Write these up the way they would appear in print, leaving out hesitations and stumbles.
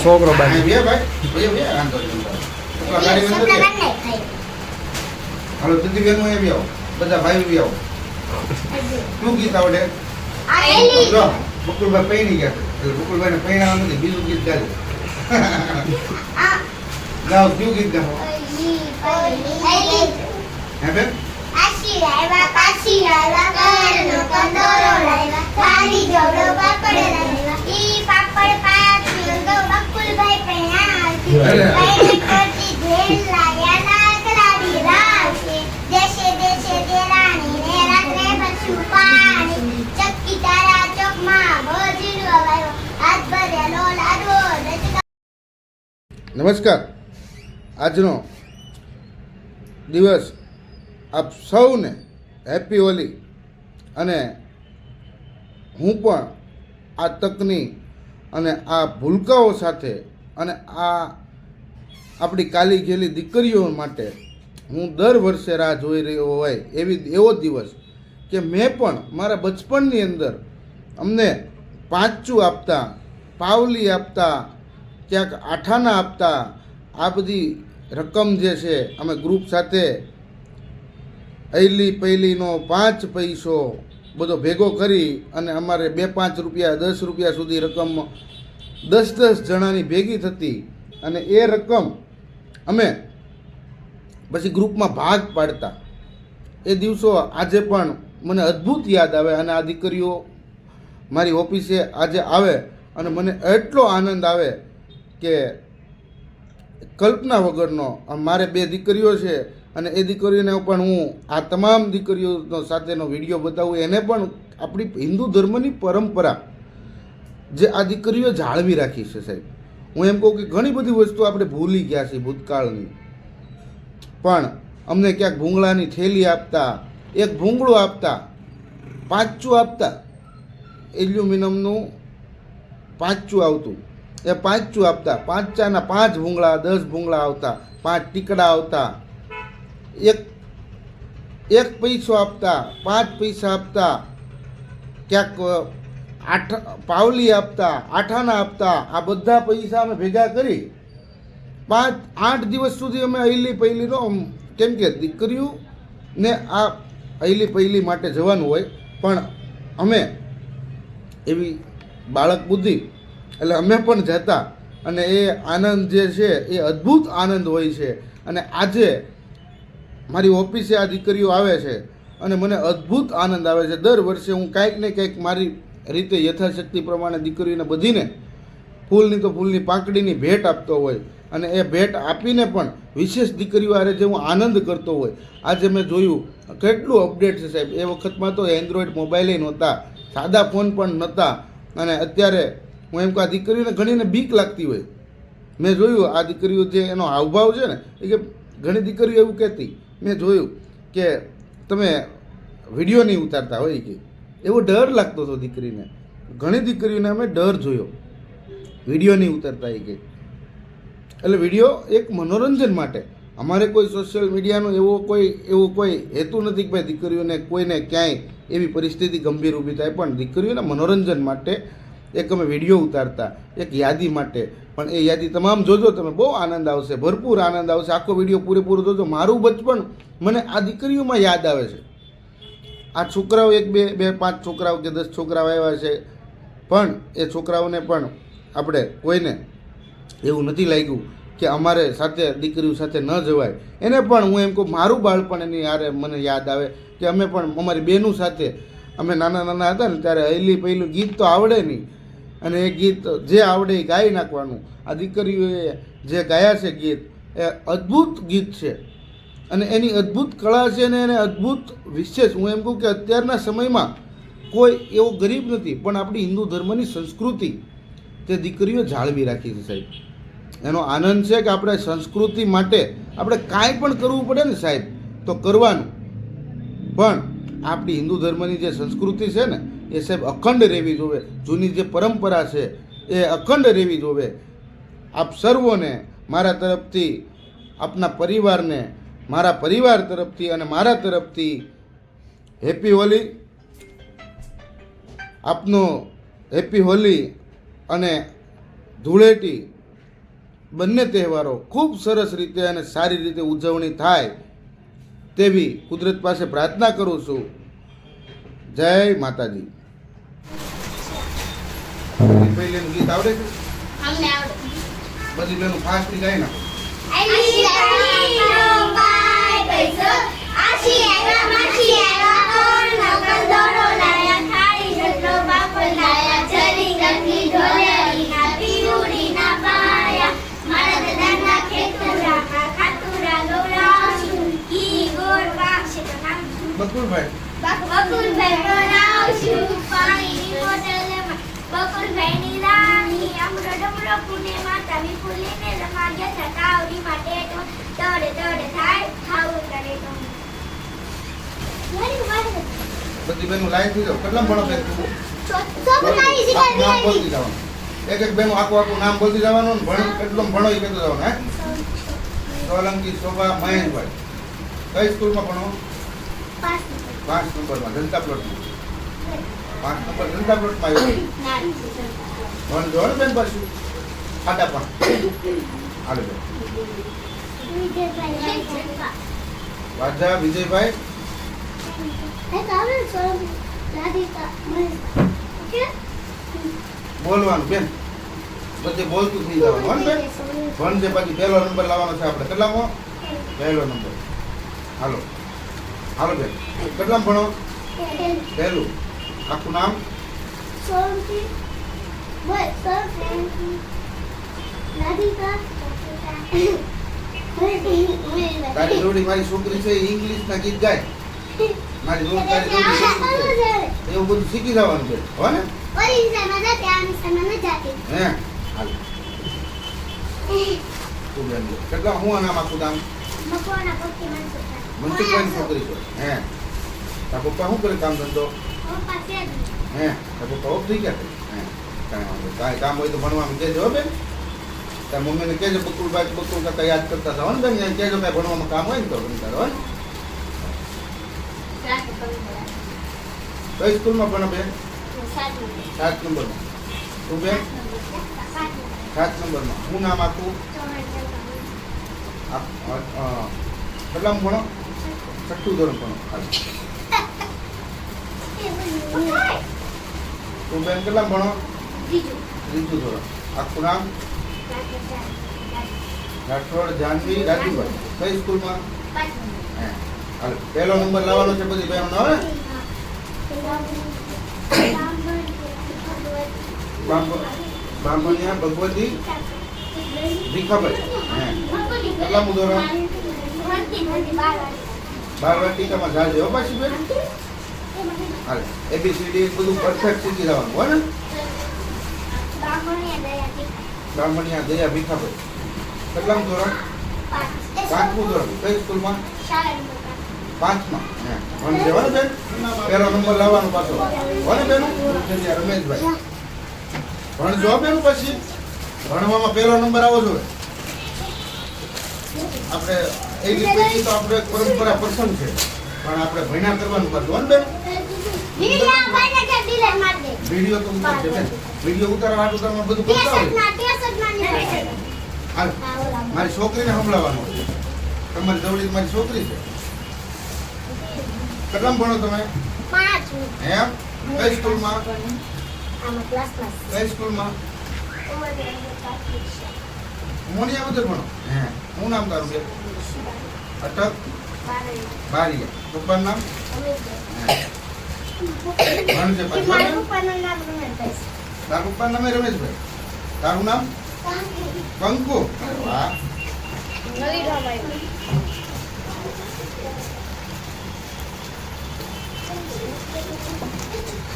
છોકરો બાજુ હાલો દીદી બેન આવી આવો, બધા ભાઈ આવી આવો. શું ગીત આવડે? બકુલભાઈ પૈણી ગયા છે, બકુલભાઈ ને પૈણાવા નથી, બીજું ગીત ગાજો. ગાઓ, કયું ગીત ગાઓ? હે બેન? નમસ્કાર. આજનો દિવસ આપ સૌને હેપી હોલી. અને હું પણ આ તકની અને આ ભૂલકાઓ સાથે અને આ આપણી કાલી ઘેલી દીકરીઓ માટે હું દર વર્ષે રાહ જોઈ રહ્યો હોય એવો દિવસ કે મેં પણ મારા બચપનની અંદર અમને પાંચું આપતા, પાવલી આપતા, ક્યાંક આઠાના આપતા, આ બધી રકમ જે છે અમે ગ્રુપ સાથે અયલી પહેલીનો 5 પૈસો બધો ભેગો કરી અને અમારે 2-5 રૂપિયા 10 રૂપિયા સુધી રકમ 10-10 જણાની ભેગી થતી અને એ રકમ અમે પછી ગ્રુપમાં ભાગ પાડતા. એ દિવસો આજે પણ મને અદ્ભુત યાદ આવે અને આ દીકરીઓ મારી ઓફિસે આજે આવે અને મને એટલો આનંદ આવે કે કલ્પના વગરનો. મારે 2 દીકરીઓ છે અને એ દીકરીઓને પણ હું આ તમામ દીકરીઓ સાથેનો વિડીયો બતાવું. એને પણ આપણી હિન્દુ ધર્મની પરંપરા જે આ દીકરીઓ જાળવી રાખી છે સાહેબ. હું એમ કહું કે ઘણી બધી વસ્તુ આપણે ભૂલી ગયા છીએ ભૂતકાળની, પણ અમને ક્યાંક ભૂંગળાની થેલી આપતા, એક ભૂંગળું આપતા, પાંચું આપતા, એલ્યુમિનિયમનું પાંચું આવતું, એ પાંચું આપતા, 5 ભૂંગળા, 10 ભૂંગળા આવતા, 5 ટીકડા આવતા, એક પૈસો આપતા, 5 પૈસા આપતા, ક્યાંક 8 પાવલી આપતા, આઠાના આપતા. આ બધા પૈસા અમે ભેગા કરી 5-8 દિવસ સુધી અમે અયલી પહેલીનો, કેમ કે દીકરીઓને આ અયલી પહેલી માટે જવાનું હોય, પણ અમે એવી બાળક બુદ્ધિ એટલે અમે પણ જતા અને એ આનંદ જે છે એ અદ્ભુત આનંદ હોય છે. અને આજે મારી ઓફિસે આ દીકરીઓ આવે છે અને મને અદ્ભુત આનંદ આવે છે. દર વર્ષે હું કાંઈક ને કંઈક મારી રીતે યથાશક્તિ પ્રમાણે દીકરીઓને બધીને ફૂલની તો ફૂલની પાંખડીની ભેટ આપતો હોય અને એ ભેટ આપીને પણ વિશેષ દીકરીઓ આરે જે હું આનંદ કરતો હોય. આજે મેં જોયું કેટલું અપડેટ છે સાહેબ. એ વખતમાં તો એન્ડ્રોઈડ મોબાઈલે નહોતા, સાદા ફોન પણ નહોતા. અને અત્યારે હું એમ કહું આ દીકરીઓને ઘણીને બીક લાગતી હોય. મેં જોયું આ દીકરીઓ જે એનો હાવભાવ છે ને એ કે ઘણી દીકરીઓ એવું કહેતી, મેં જોયું કે તમે વિડીયો નહીં ઉતારતા હોય કે એવો ડર લાગતો હતો દીકરીને. ઘણી દીકરીઓને અમે ડર જોયો વિડીયો નહીં ઉતારતા એ કે. એટલે વિડીયો એક મનોરંજન માટે, અમારે કોઈ સોશિયલ મીડિયાનો એવો કોઈ હેતુ નથી કે ભાઈ દીકરીઓને કોઈને ક્યાંય એવી પરિસ્થિતિ ગંભીર ઊભી થાય, પણ દીકરીઓના મનોરંજન માટે એક અમે વિડીયો ઉતારતા, એક યાદી માટે. પણ એ યાદી તમામ જોજો તમે, બહુ આનંદ આવશે, ભરપૂર આનંદ આવશે. આખો વિડીયો પૂરેપૂરો જોજો. મારું બચપન મને આ દીકરીઓમાં યાદ આવે છે. આ છોકરાઓ 1-2-5 છોકરાઓ કે 10 છોકરાઓ આવ્યા છે, પણ એ છોકરાઓને પણ આપણે કોઈને એવું નથી લાગ્યું કે અમારે સાથે દીકરીઓ સાથે ન જવાય. એને પણ હું એમ કહું મારું બાળપણ એની યારે મને યાદ આવે કે અમે પણ અમારી બહેનો સાથે અમે નાના હતા ને ત્યારે અયલી પહેલું ગીત તો આવડે નહીં અને એ ગીત જે આવડે એ ગાઈ નાખવાનું. આ દીકરીઓએ જે ગાયા છે ગીત એ અદ્ભુત ગીત છે અને એની અદ્ભુત કળા છે અને એને અદ્ભુત વિશેષ. હું એમ કહું કે અત્યારના સમયમાં કોઈ એવો ગરીબ નથી, પણ આપણી હિન્દુ ધર્મની સંસ્કૃતિ તે દીકરીઓ જાળવી રાખી છે સાહેબ. એનો આનંદ છે કે આપણે સંસ્કૃતિ માટે આપણે કાંઈ પણ કરવું પડે ને સાહેબ તો કરવાનું, પણ આપણી હિન્દુ ધર્મની જે સંસ્કૃતિ છે ને એ સાહેબ અખંડ રહેવી જોવે. જૂની જે પરંપરા છે એ અખંડ રહેવી જોવે. આપ સર્વોને મારા તરફથી, આપના પરિવારને મારા પરિવાર તરફથી અને મારા તરફથી હેપી હોલી. આપનો હેપી હોલી અને ધૂળેટી બંને તહેવારો ખૂબ સરસ રીતે અને સારી રીતે ઉજવણી થાય તેવી કુદરત પાસે પ્રાર્થના કરું છું. જય માતાજી. પહેલેનું ગીત આવડે છે? અમને આવડે. બધી બેનું ફાસ્ટ ગાય ના. બકુલભાઈ બકુલભાઈ બનાવશું પાણીની બોટલ બકુલભાઈની રાણી અમરો ડમરો પુણે માતા વિપુલીને રમા ગયા કાવડી માટે તો દોડે દોડે થાય ખાવું કરે તો બધી બેનું લાઈન થઈ જાવ. કેટલા ભણો બેન તું? નામ બોલતી જવાનું. એક એક બેનું આખું નામ બોલતી જવાનું ને ભણી કેટલો ભણો એ કહેતો જવાનું. હે સોલંકી શોભા મહેશભાઈ કઈ સ્કૂલમાં ભણો? 5 નંબરમાં જનતા પ્લોટમાં. 5 નંબર જનતા પ્લોટમાં આવ્યો. ભણજો ને બેન પાછું ખાડા પણ હાલે બેન. વાજા વિજયભાઈ બોલવાનું બેન બધે બોલતું થઈ જવાનું. બેન ભણજે પછી પહેલો નંબર લાવવાનો છે આપણે. કેટલામાં? પહેલો નંબર. હાલો હાલો બેન કેટલામાં ભણો? પહેલું. આખું નામ? તારી જોડી મારી છોકરી છે ઇંગ્લિશ ના ગીત ગાય. મારી જોડી તારી જોડી એવું બધું શીખી જવાનું છે. હો ને? હે હાલ તું બેન કેટલા હું નામ આખું નામ? મનસુખભાઈ છોકરી છે. હે તારા પપ્પા શું કરે કામ ધંધો? હે તારા પપ્પા ઓફ થઈ ગયા? હે કાંઈ કામ હોય તો ભણવામાં કહેજો હો બેન. તાર મમ્મીને કહેજો બકુલભાઈ બકુલ કાકા યાદ કરતા જાઓ ને બેન. કહેજો કાંઈ ભણવામાં કામ હોય ને તો ભણતા ને. કઈ સ્કૂલમાં ભણો બેન? 7 નંબરમાં. તું બેન? 7 નંબરમાં. શું નામ આખું? કેટલામાં ભણો? 6ઠું ધોરણ ભણો. તું બેન કેટલામાં ભણો? 3ઠું ધોરણ. આખું નામ? રાઠોડ જાનવી રાજુભાઈ. કઈ સ્કૂલમાં? હાલ પહેલો નંબર લાવવાનો છે બધી બહેનો હવે. બામણિયા ભગવતી ભીખાભાઈ. કેટલામું ધોરણ? 12 ટીકામાં જાજે હો પાછી બેન. હાલ ABCD બધું પરફેક્ટ શીખી જવાનું હોય ને. બામણિયા દયા ભીખાભાઈ. કેટલામું ધોરણ? 5મું ધોરણ. કઈ સ્કૂલમાં? 5માં. ભણજે હો ને બેન. પહેલો નંબર લાવવાનો પાછો હો ને બેન. રમેશભાઈ ભણજો બેન. પછી ભણવામાં પહેલો નંબર આવવો જોઈએ. આપણે એવી પેઢી તો આપણે પરંપરા પસંદ છે પણ આપણે ભણ્યા કરવાનું કરજો હો ને બેન. વિડીયો તો ઉતારશે બેન. વિડીયો ઉતારવા હાટું બધું કરતા હોય. હાલ મારી છોકરીને સંભળાવવાનું છે. તમારી જવડી મારી છોકરી છે. કેટલામાં ભણો તમે? 5. એમ કઈ સ્કૂલમાં? કઈ સ્કૂલમાં? મોનિયા બધે ભણો. હે શું નામ તારું બેન? અટક બારીયા. પપ્પાનું નામ? ભણજે પાછું. તારા પપ્પાનું નામ રમેશભાઈ. તારું નામ? કંકુ. વાહ.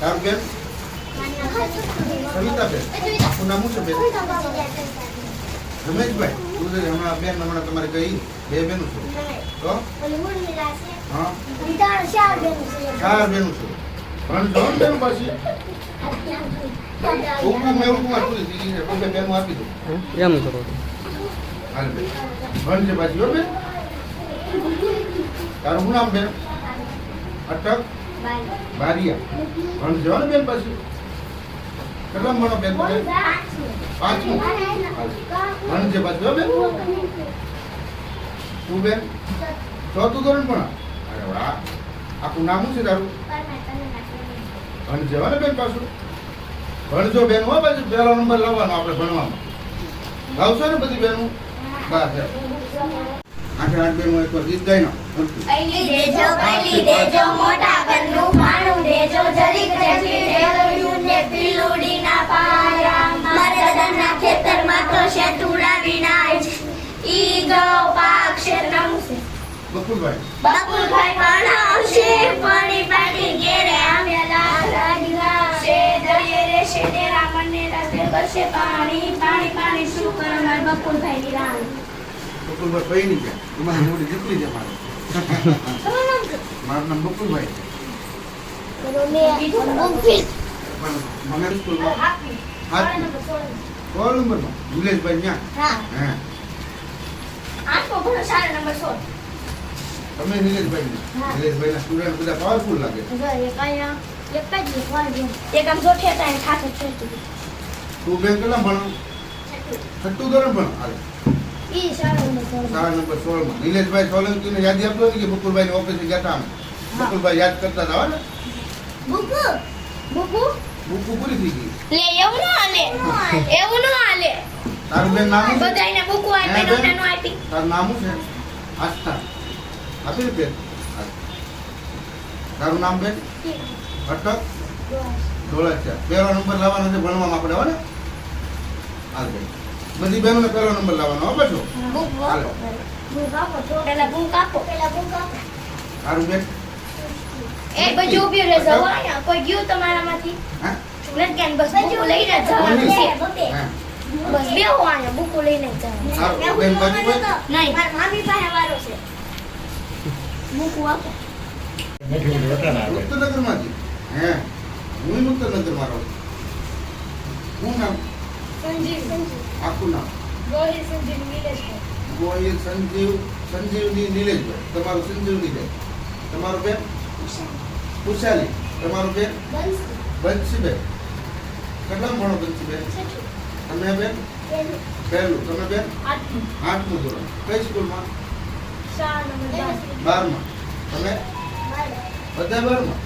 તારું બેન? સવિતાબેન. આખું નામ શું છે બેન? રમેશભાઈ. તું હમણાં બેન હમણાં તમારે ગઈ 2 બેનું છે તો? હા 4 બેનું છે. ભણજો ને બેન પાછી. છોકરું મેં એવું આપી દીધી છે. પછી બેનું આપી દઉં એમ કરો. હાલ બેન ભણજે પાછી હો બેન. તારું શું નામ બેન? અટક બારીયા. ભણજો ને બેન પાછી. કેટલા ભણો બેન તમે? પાંચમું. ભણજે પાછું હો બેન. તું બેન ચોથું ધોરણ ભણ. અરે વાહ, આખું નામ શું છે તારું? ભણજે હો ને બેન પાછું. ભણજો બેન હો, પાછું પહેલો નંબર લાવવાનો આપણે ભણવામાં. લાવશો ને બધી બેનું? બસ આઠે આઠ બેનો એકવાર ગીત ગાઈ નાખો. પૈલી દેજો મોટા ઘરનું ભાણું દેજો જરીક જેટલી રેલડિયું ને પીલુડીના પાયા મારે દાદાના ખેતરમાં તો શેતુડા વિનાય છે ઈ ગૌ પાક ક્ષેત્રનું છે બકુલભાઈ પણ આવશે પાણી પાણી ઘેરે આવેલા રાજલા છે દરિયે રે છે દેરા મને રસ્તે કરશે પાણી પાણી પાણી શું કરનાર બકુલભાઈ ની રાણી બકુલભાઈ ભાઈ ની છે તમારી મોટી દીકરી છે મારે. મારું નામ બકુલભાઈ. મને સ્કૂલમાં કોલ નંબરમાં નિલેશભાઈ ત્યાં. હા તમે નિલેશભાઈ નિલેશભાઈ ના સ્ટુડન્ટ બધા પાવરફુલ લાગે. એક આમ જોઠે હતા એ ખાતે છે તું બેન કેટલા ભણો? છઠ્ઠું ધોરણ ભણો. હાલે ઈ શાળા નંબર 16 નંબર 16 માં નિલેશભાઈ સોલંકીને યાદી આપતો ને કે બકુલભાઈ ની ઓફિસે ગયા હતા અમે. બકુલભાઈ યાદ કરતા હતા ને. બુકુ બુકુ બુક પૂરી થઈ ગઈ. લે એવું ન હાલે તારું બેન નામ શું છે? બધાયને બુકુ આપી હે બેન? નોટાનું આપી તારું નામ શું છે? આસ્થા. આપી ને બેન. તારું નામ બેન? અટક ધોળાચા. પહેલો નંબર લાવવાનો છે ભણવામાં આપણે હો ને. હાલ બેન બધી બહેનોને પહેલો નંબર લાવવાનો હો પાછો. બુક હાલો. પેલા બુક આપો તારું બેન? એ બધું ઉભી રહે જવાય કોઈ ગયું તમારામાંથી હા નથી કેમ બસ બુક લઈને જવાનું છે હા. બસ બેહો આયા બુક લઈને જવાનું સારું. બેન બાજુ બેન? નહીં મારા મામી પાસે વારો છે બુક આપો મુક્તનગરમાંથી? હે હું મુક્તનગરમાં રહું છું. શું નામ? સંજીવ આખું નામ? ગોહિલ સંજીવ નીલેશભાઈ ગોહિલ સંજીવની નિલેશભાઈ. તમારું સંજીવની બેન. તમારું બેન? ખુશાલી. તમારું બેન? બંસીબેન. કેટલા ભણો બંસીબેન? તમે બેન? પહેલું. તમે બેન? 8મું ધોરણ. કઈ સ્કૂલમાં? 12માં. તમે? બધા 12માં?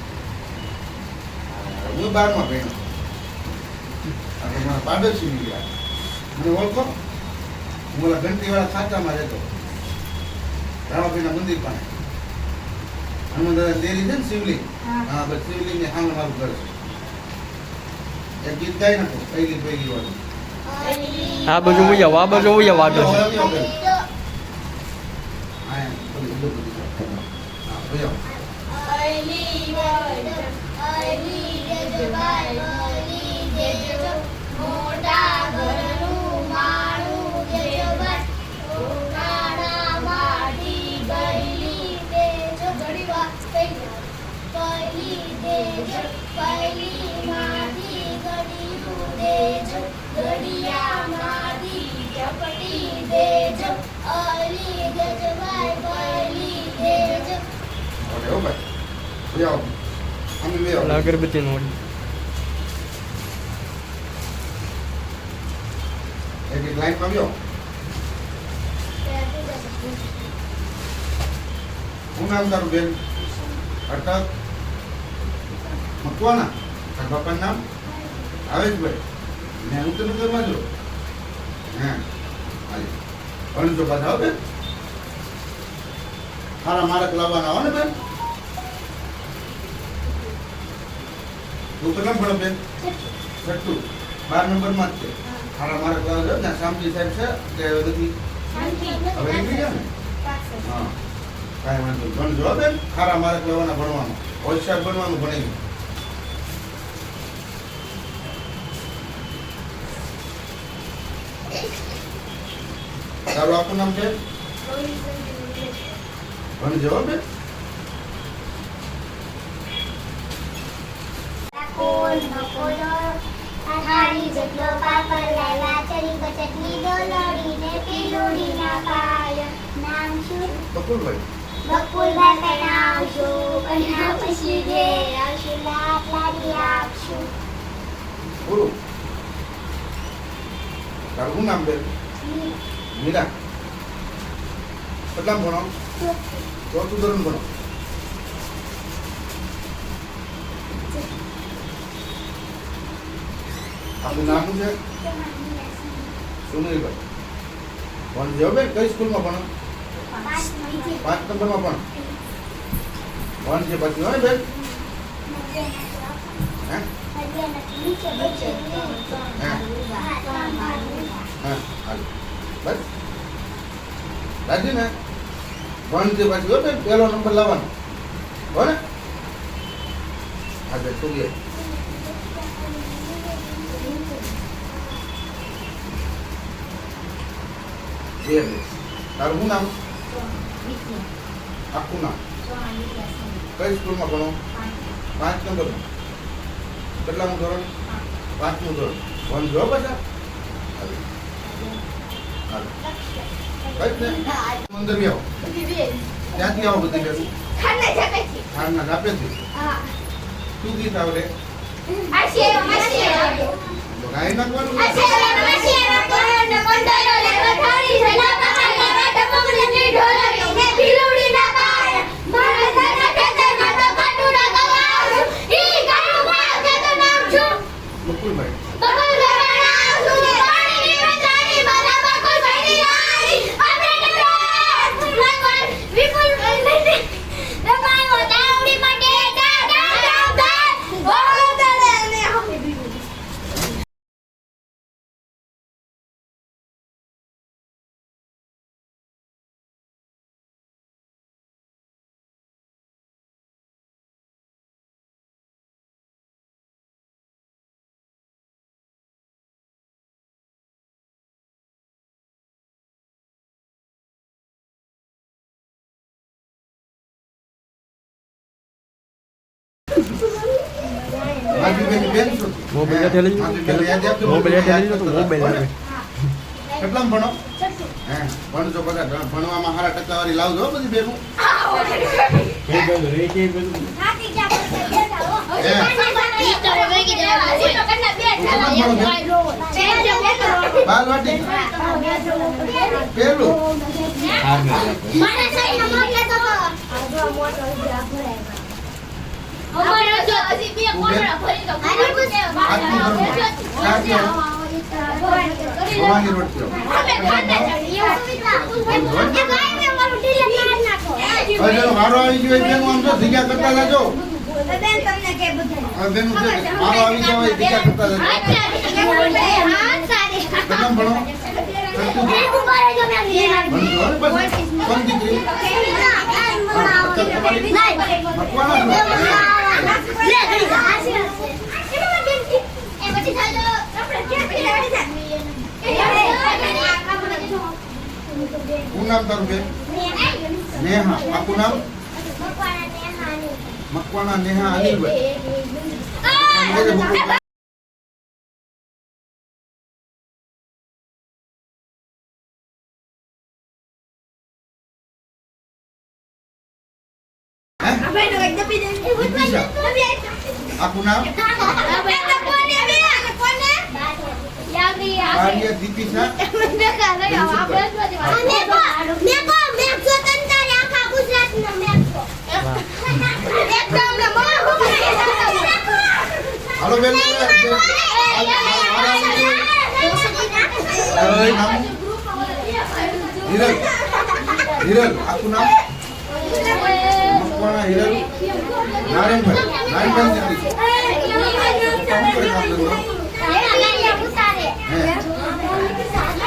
હું 12માં ભણ્યો. આ તો મારા પાડોશી નીકળ્યા. મને ઓળખો? હું ઓલા ઘંટીવાળા ખાતામાં રહેતો. રામાપીરના મંદિર પાસે. હનુમાન દાદા દેરી છે ને શિવલિંગ. હા બસ શિવલિંગ ને સામે મારું ઘર છે. એક ગીત ગાઈ નાખો પહેલી વાળું. આ બાજુ ઉઈ આવો, આ બાજુ ઉઈ આવો આગળ. હા, એમ. બધું બધું. હા, ઉઈ આવો. મોટા ઘરનું માળું દેજો ભાઈ ઉનાળા માટી ગઈલી દેજો ઘડીવા પહેલી દેજો પહેલી માટી ઘડીયું દેજો ઘડિયા માટી ચપટી દેજો અલી દેજો ભાઈ પહેલી દેજો ઓકે હો ભાઈ. ઉઈ આવો. અમે બે આવો. અગરબત્તી નો એક લાઈન માં આવ્યો. હું નામ તારું બેન? અટક. મકવાના. તારા બાપાનું નામ? આવેશભાઈ. ને ઉત્તરનગરમાં જો. હે હાલી. ભણજો પાછા હો બેન. સારા માર્ક લાવવાના હો ને બેન. તું કેટલા ભણો બેન? છઠ્ઠું. 12 નંબરમાં જ છે. સારા માર્ક લાવજો. ત્યાં શામજી સાહેબ છે કે નથી? હવે નીકળી ગયા ને? હા કાંઈ વાંધો નહીં. ભણજો હો બેન. સારા માર્ક લાવવાના ભણવાનું. હોશિયાર બનવાનું ભણી. તારું આખું નામ છે? ભણજો હો બેન. થાળી જેટલો પાપડ લાવ્યા ચરી ચટણી ડોલડીને પીલુડીના પાય નામ શું? બકુલભાઈ. બકુલભાઈ બનાવશું કન્યા પછી ઘેર આવશું લાખ લાડી આપશું પૂરું. તારું શું નામ બેન? મીરા. કેટલામ ભણો? ચોથું ધોરણ ભણો. આપણું નામ શું છે? સુનિલભાઈ. ભણજો બેન, કઈ સ્કૂલમાં ભણો? 5 નંબરમાં ભણો. ભણજે પછી હોય બેન. હે? હા, હાલો. બસ રાજી ને? ભણજે પછી હોય બેન, પહેલો નંબર લાવવાનો હો ને? હા બેન, તું લે. તારું શું નામ? આખું નામ? કઈ સ્કૂલમાં ભણો? 5 નંબરમાં. કેટલામું ધોરણ? 5મું ધોરણ. ભણજો બધા. મંદિર આવો. ક્યાંથી આવો બધી બેન? ખારના ઝાપેથી. શું ગીત આવડે? ગાઈ નાખવાનું. મોબાઈલ લઈ કેટલામ ભણો? હે, ભણજો બધા. ભણવામાં સારા ટકાવારી લાવજો બધી ભેગું. બાલવાટી પેલું. ભવાની રોટલીઓ. હવે મારો આવી ગયો બેન, આમ તો જગ્યા કરતા લાજો. હવે બેન મારો આવી ગયો હોય જગ્યા કરતા લાજો. કેટલામ ભણો? કોણ દીકરી? શું નામ તારું બેન? નેહા. આખું નામ? મકવાણા નેહા અનિલભાઈ. આખું નામ? આર્ય દીપિકા. હાલો બેન. હિરલ. હિરલ. આખું નામ? મકવાણા હિરલ. નારાયણભાઈ. નારાયણભાઈ દીકરી.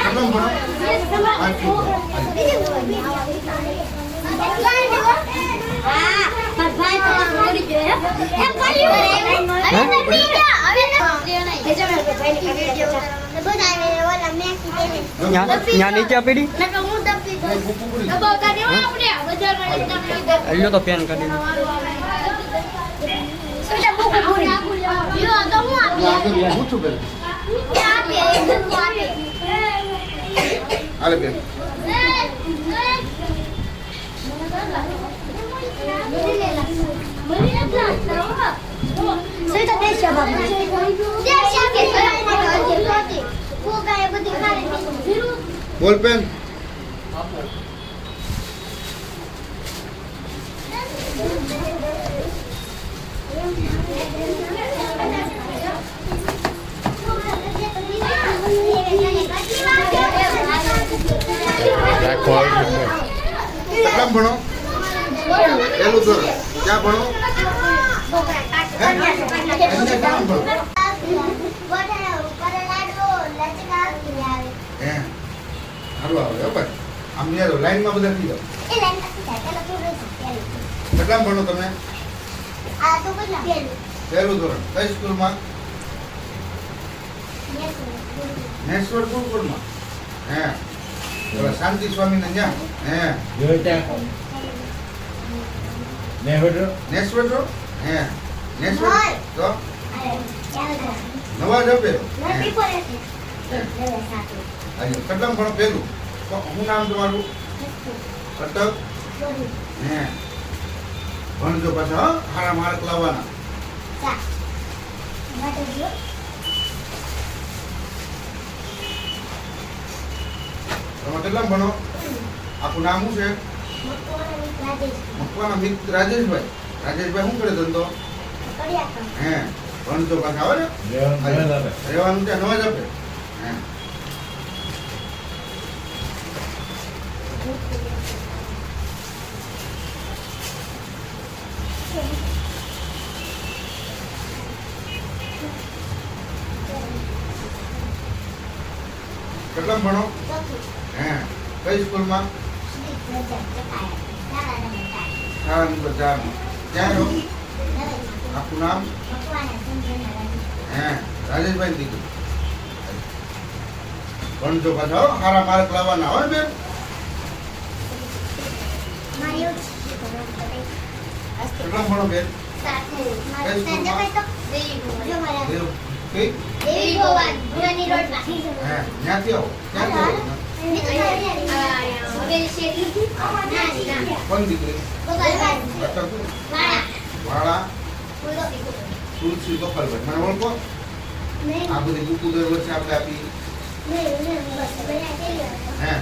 કેટલામ ભણો? 5. ત્યાં નીચે આપેલી લો તો પેન કરી હાલે બેન. Saya tak biasa, Bang. Dia siapa? Saya nak. Bukan yang penting hari. Ball pen કેટલામ ભણો પહેલું ધોરણ ક્યાં ભણો કેટલામ ભણો હે સારું આવે હો ભાઈ આમ યાર લાઈનમાં બધા થઈ જાઓ કેટલામ ભણો તમે પહેલું ધોરણ કઈ સ્કૂલમાં નેસવર ગુરુકુળમાં હે પેલા શાંતિ સ્વામી ને ત્યાં હે નેસવર તો હે નેસવર તો નવા જ આપે કેટલામ ભણો પહેલું તો શું નામ તમારું કટક હે ભણજો પાછા હો સારા માર્ક લાવવાના તમે કેટલામ ભણો આખું નામ શું છે મકવાના મિત્ર રાજેશભાઈ શું કરે ધંધો હે ભણજો પાછા આવે ને રહેવાનું ત્યાં નવા જ આપે હે કેટલામ ભણો હે કઈ સ્કૂલમાં શાળા નંબર 4 ક્યાં રહો આપનું નામ હે રાજેશભાઈ દીકરી ભણજો પાછા હો સારા માર્ક લાવવાના હોય બેન કેટલામ ભણો બેન કઈ ક્યાંથી આવો કોણ દીકરી વાળા તુલસી ગોપાલભાઈ મને ઓળખો આ બધી બુકુ દર વર્ષે આપણે આપી હે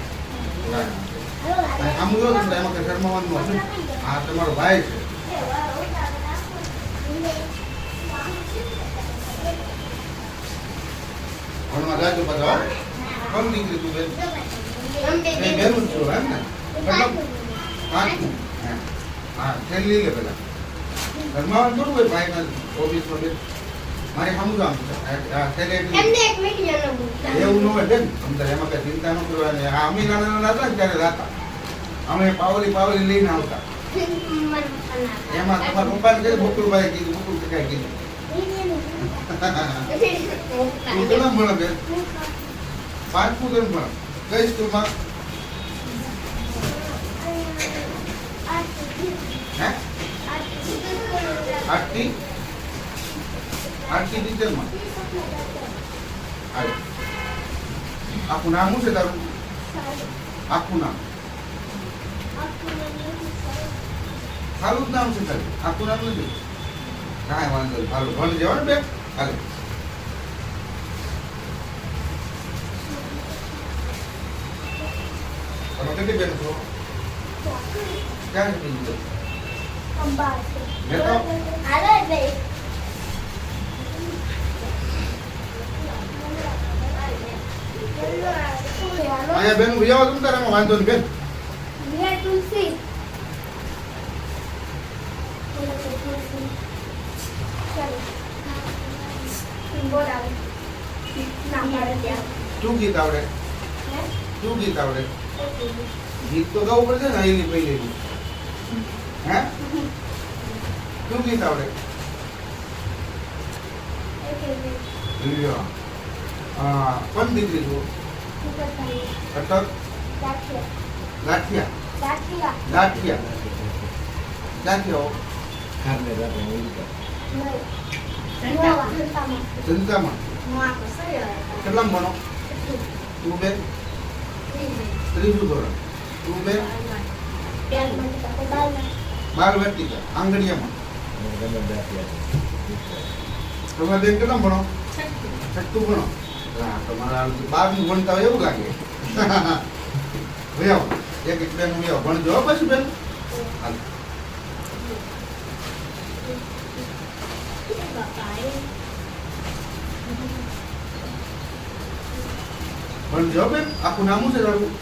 આમ જો એમાં કઈ શરમાવાનું હતું આ તમારો ભાઈ છે ભણવા જાજો પાછા કોણ દીકરી તું બેન બેનું છું એમ ને હા લઈ લે પેલા ઘરમાં થોડું હોય ભાઈ ઓફિસમાં બેન મારે સમજો આમ એવું ન હોય બેન અંદર એમાં કઈ ચિંતા ન કરવાની અમે નાના નાના હતા ને ત્યારે રાતા અમે પાવલી લઈને આવતા એમાં તમારા પપ્પાને કીધું બકુલભાઈ કીધું બકુલ કાંઈ કીધું તું કેટલામ ભણે બેન 5મું ધોરણ ભણે કઈ સ્કૂલમાં હે આરતી ટીચરમાં આખું નામ શું છે તારું આખું નામ સારું જ નામ છે તારું આખું નામ નથી કાંઈ વાંધો નહીં સારું ભણી જવાનું બેન હાલે તમે કેટલી બેન છો ક્યાં છે બીજું અહીંયા બેન ઉજાવો તમે તારે એમાં વાંધો નહીં બેન શું ગીત આવડે ગીત તો ગાવું પડશે ને અહીંની પહેલી હે શું ગીત આવડે કોણ દીકરી તું કટક જનતામાં કેટલામ ભણો તું બેન ત્રીજું ધોરણ તું બેન બાર વેટિકા આંગણિયામાં તમે બેન કેટલામ ભણો છઠ્ઠું ભણો તમારા 12મું ભણતા હોય એવું લાગે ભાઈ આવો એક એક બેન આવો ભણજો હો પછી બેન હાલ. ભણજો હો બેન આખું નામ શું છે તારું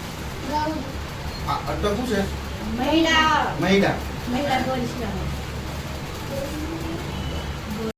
આ અટકું છે મહિલા મહિલા મહિલા પોલીસ